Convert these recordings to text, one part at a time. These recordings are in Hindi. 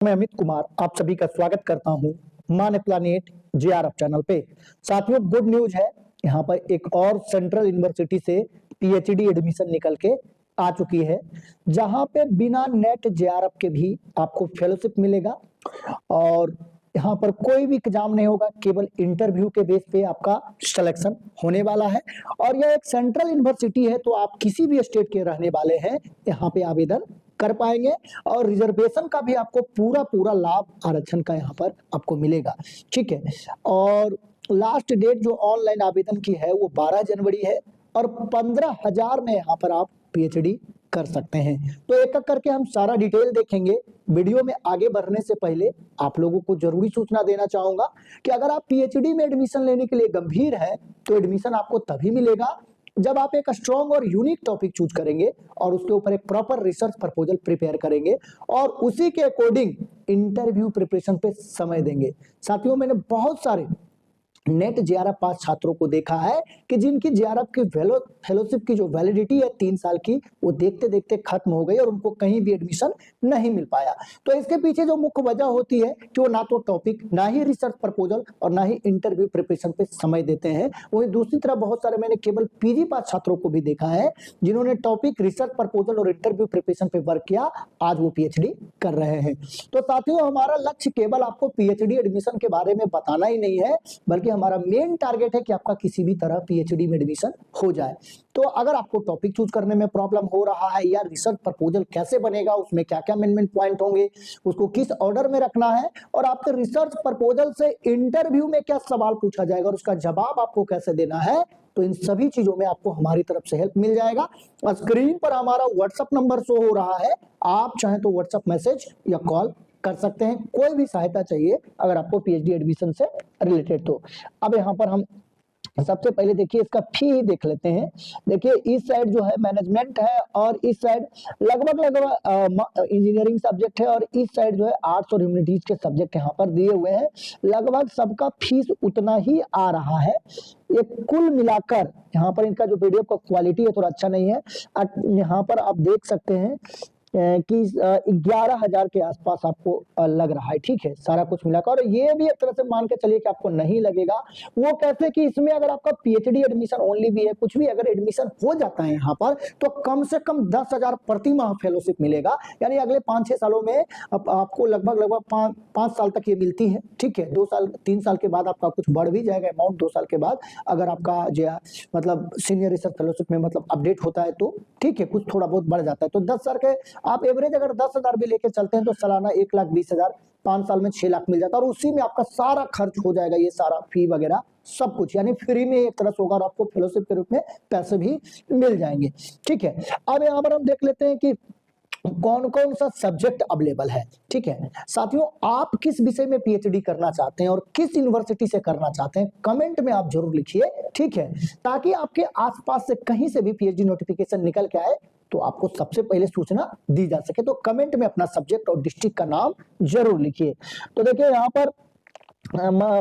मैं अमित कुमार आप सभी का स्वागत करता हूं मान प्लानेट जेआरएफ चैनल पे। साथियों, गुड न्यूज है, यहाँ पर एक और सेंट्रल यूनिवर्सिटी से पीएचडी एडमिशन निकल के आ चुकी है, जहां पे बिना नेट जेआरएफ के भी आपको फेलोशिप मिलेगा और यहाँ पर कोई भी एग्जाम नहीं होगा, केवल इंटरव्यू के बेस पे आपका सिलेक्शन होने वाला है। और यह एक सेंट्रल यूनिवर्सिटी है, तो आप किसी भी स्टेट के रहने वाले हैं यहाँ पे आवेदन कर पाएंगे और रिजर्वेशन का भी आपको पूरा पूरा लाभ आरक्षण का यहाँ पर आपको मिलेगा। ठीक है, और लास्ट डेट जो ऑनलाइन आवेदन की है वो 12 जनवरी है और 15,000 में यहाँ पर आप पीएचडी कर सकते हैं। तो एक एक करके हम सारा डिटेल देखेंगे। वीडियो में आगे बढ़ने से पहले आप लोगों को जरूरी सूचना देना चाहूंगा कि अगर आप पीएचडी में एडमिशन लेने के लिए गंभीर हैं तो एडमिशन आपको तभी मिलेगा जब आप एक स्ट्रॉन्ग और यूनिक टॉपिक चूज करेंगे और उसके ऊपर एक प्रॉपर रिसर्च प्रपोजल प्रिपेयर करेंगे और उसी के अकॉर्डिंग इंटरव्यू प्रिपरेशन पे समय देंगे। साथियों, मैंने बहुत सारे नेट जेआरएफ पास छात्रों को देखा है कि जिनकी जेआरएफ की फेलोशिप की जो वैलिडिटी है 3 साल की, वो देखते देखते खत्म हो गई और उनको कहीं भी एडमिशन नहीं मिल पाया। तो इसके पीछे जो मुख्य वजह होती है कि वो ना तो टॉपिक, ना ही रिसर्च प्रपोजल और ना ही इंटरव्यू प्रिपरेशन पे समय देते हैं। वहीं दूसरी तरफ बहुत सारे मैंने केवल पीजी पास छात्रों को भी देखा है जिन्होंने टॉपिक, रिसर्च प्रपोजल और इंटरव्यू प्रिपरेशन पे वर्क किया, आज वो पीएचडी कर रहे हैं। तो साथियों, हमारा लक्ष्य केवल आपको पीएचडी एडमिशन के बारे में बताना ही नहीं है, बल्कि हमारा मेन टारगेट है कि आपका किसी भी तरह पीएचडी में एडमिशन हो जाए। तो अगर आपको टॉपिक चूज करने में प्रॉब्लम हो रहा है या रिसर्च प्रपोजल कैसे बनेगा, उसमें क्या क्या मेन पॉइंट होंगे, उसको किस ऑर्डर में रखना है और आपके रिसर्च प्रपोजल से इंटरव्यू में क्या सवाल पूछा जाएगा और उसका जवाब आपको कैसे देना है, तो इन सभी चीजों में आपको हमारी तरफ से हेल्प मिल जाएगा। और स्क्रीन पर हमारा व्हाट्सएप नंबर शो हो रहा है, आप चाहें तो व्हाट्सएप मैसेज या कॉल कर सकते हैं। कोई भी सहायता चाहिए अगर आपको पीएचडी एडमिशन से रिलेटेड। तो अब यहाँ पर हम सबसे पहले देखिए इसका फी ही देख लेते हैं। देखिए इस साइड जो है मैनेजमेंट है और इस साइड लगभग इंजीनियरिंग सब्जेक्ट है और इस साइड जो है आर्ट्स और ह्यूमैनिटीज के सब्जेक्ट यहाँ पर दिए हुए हैं। लगभग सबका फीस उतना ही आ रहा है। ये कुल मिलाकर यहाँ पर इनका जो पीडीएफ का क्वालिटी है थोड़ा अच्छा नहीं है। यहाँ पर आप देख सकते हैं कि 11,000 के आसपास आपको लग रहा है। ठीक है, सारा कुछ मिलाकर। और ये भी एक तरह से मान के चलिए कि आपको नहीं लगेगा। वो कैसे कि इसमें अगर आपका पीएचडी एडमिशन ओनली भी है, कुछ भी अगर एडमिशन हो जाता है यहाँ पर, तो कम से कम 10,000 प्रति माह फेलोशिप मिलेगा। यानी अगले 5-6 सालों में आपको लगभग 5 साल तक ये मिलती है। ठीक है, 2 साल 3 साल के बाद आपका कुछ बढ़ भी जाएगा अमाउंट। 2 साल के बाद अगर आपका जो मतलब सीनियर रिसर्च फेलोशिप में मतलब अपडेट होता है तो ठीक है, कुछ थोड़ा बहुत बढ़ जाता है। तो 10 साल के आप एवरेज अगर 10,000 भी लेके चलते हैं तो सालाना 1,20,000, 5 साल में 6 लाख मिल जाता है और उसी में आपका सारा खर्च हो जाएगा, ये सारा फी वगैरह सब कुछ, यानी फ्री में एक तरह से होगा और आपको फेलोशिप के रूप में पैसे भी मिल जाएंगे। ठीक है, अब यहाँ पर हम देख लेते हैं कि कौन कौन सा सब्जेक्ट अवेलेबल है। ठीक है साथियों, आप किस विषय में पीएचडी करना चाहते हैं और किस यूनिवर्सिटी से करना चाहते हैं, कमेंट में आप जरूर लिखिए। ठीक है, ताकि आपके आसपास से कहीं से भी पीएचडी नोटिफिकेशन निकल के आए तो आपको सबसे पहले सूचना दी जा सके। तो कमेंट में अपना सब्जेक्ट और डिस्ट्रिक्ट का नाम जरूर लिखिए। तो देखिए यहाँ पर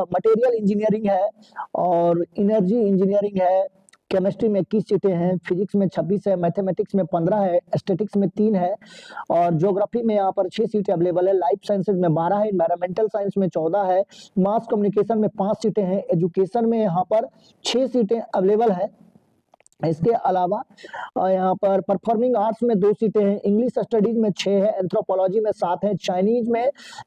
मटेरियल इंजीनियरिंग है और एनर्जी इंजीनियरिंग है, केमिस्ट्री में 21 सीटें हैं, फिजिक्स में 26 है, मैथमेटिक्स में 15 है, स्टैटिक्स में 3 है और ज्योग्राफी में यहाँ पर 6 सीटें अवेलेबल है, लाइफ साइंसेज में 12 है, एनवायरमेंटल साइंस में 14 है, मास कम्युनिकेशन में 5 सीटें हैं, एजुकेशन में यहाँ पर 6 सीटें अवेलेबल है। इसके अलावा यहाँ पर परफॉर्मिंग आर्ट्स में 2 सीटें हैं, इंग्लिश स्टडीज में 6 है, एंथ्रोपोलॉजी में 7 है, चाइनीज में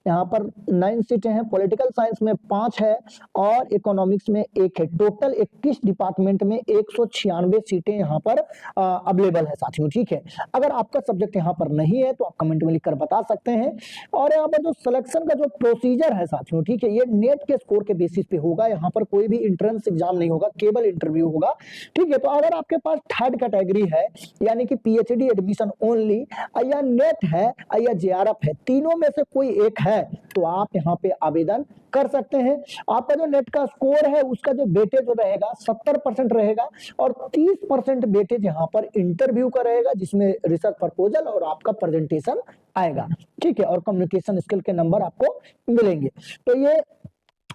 यहाँ पर 9 सीटें हैं, पॉलिटिकल साइंस में 5 है और इकोनॉमिक्स में 1 है। टोटल 21 डिपार्टमेंट में 196 सीटें यहाँ पर अवेलेबल है साथियों। ठीक है, अगर आपका सब्जेक्ट यहाँ पर नहीं है तो आप कमेंट में लिखकर बता सकते हैं। और यहाँ पर जो सिलेक्शन का जो प्रोसीजर है साथियों, ठीक है, ये नेट के स्कोर के बेसिस पे होगा। यहाँ पर कोई भी इंट्रेंस एग्जाम नहीं होगा, केवल इंटरव्यू होगा। ठीक है, तो अगर आपके पास थर्ड कैटेगरी है यानी कि पीएचडी एडमिशन ओनली या नेट है या जेआरएफ है, तीनों में से कोई एक है तो आप यहाँ पे आवेदन कर सकते हैं। आपका जो नेट का स्कोर है उसका जो वेटेज रहेगा 70% रहेगा और 30% वेटेज यहाँ पर इंटरव्यू का रहेगा, जिसमें रिसर्च प्रपोजल और आपका प्रेजेंटेशन आएगा। ठीक है, और कम्युनिकेशन स्किल के नंबर आपको मिलेंगे। तो ये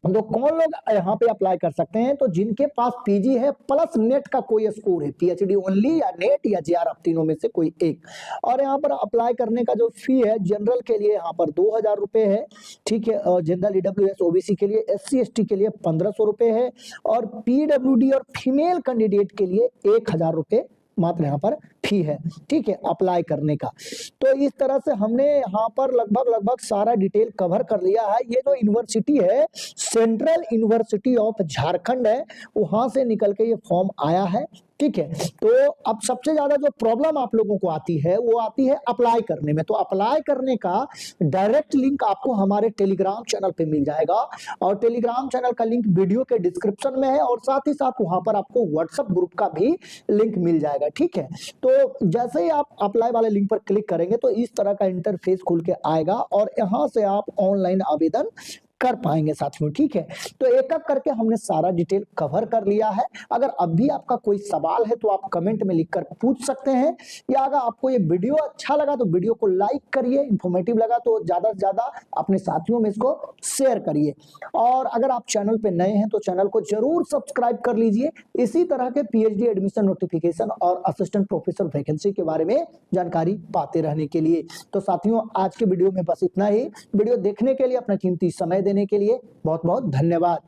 तो कौन लोग यहाँ पे अप्लाई कर सकते हैं? तो जिनके पास पीजी है प्लस नेट का कोई स्कोर है, पीएचडी ओनली या नेट या जेआरएफ, तीनों में से कोई एक। और यहाँ पर अप्लाई करने का जो फी है जनरल के लिए यहाँ पर 2000 रुपए है, ठीक है। और जनरल ईडब्ल्यूएस ओबीसी के लिए, एससी एसटी के लिए 1500 रुपए है, और पीडब्ल्यूडी और फीमेल कैंडिडेट के लिए 1000 रुपए मात्र यहाँ पर फी है, ठीक है, अप्लाई करने का। तो इस तरह से हमने यहाँ पर लगभग सारा डिटेल कवर कर लिया है। ये जो यूनिवर्सिटी है सेंट्रल यूनिवर्सिटी ऑफ झारखंड है, वहां से निकल के ये फॉर्म आया है, ठीक है। तो अब सबसे ज्यादा जो प्रॉब्लम आप लोगों को आती है वो आती है अप्लाई करने में। तो अप्लाई करने का डायरेक्ट लिंक आपको हमारे टेलीग्राम चैनल पे मिल जाएगा, और टेलीग्राम चैनल का लिंक वीडियो के डिस्क्रिप्शन में है, और साथ ही साथ वहां पर आपको व्हाट्सएप ग्रुप का भी लिंक मिल जाएगा, ठीक है। तो जैसे ही आप अप्लाई वाले लिंक पर क्लिक करेंगे तो इस तरह का इंटरफेस खुल के आएगा, और यहां से आप ऑनलाइन आवेदन कर पाएंगे साथियों, ठीक है। तो एक एक करके हमने सारा डिटेल कवर कर लिया है। अगर अब भी आपका कोई सवाल है तो आप कमेंट में लिखकर पूछ सकते हैं, या अगर आपको ये वीडियो अच्छा लगा तो वीडियो को लाइक करिए, इंफॉर्मेटिव लगा तो ज्यादा से ज्यादा अपने साथियों में इसको शेयर करिए। और अगर आप चैनल पे नए हैं तो चैनल को जरूर सब्सक्राइब कर लीजिए, इसी तरह के पीएचडी एडमिशन नोटिफिकेशन और असिस्टेंट प्रोफेसर वैकेंसी के बारे में जानकारी पाते रहने के लिए। तो साथियों आज के वीडियो में बस इतना ही। वीडियो देखने के लिए, अपना कीमती समय देने के लिए बहुत बहुत धन्यवाद।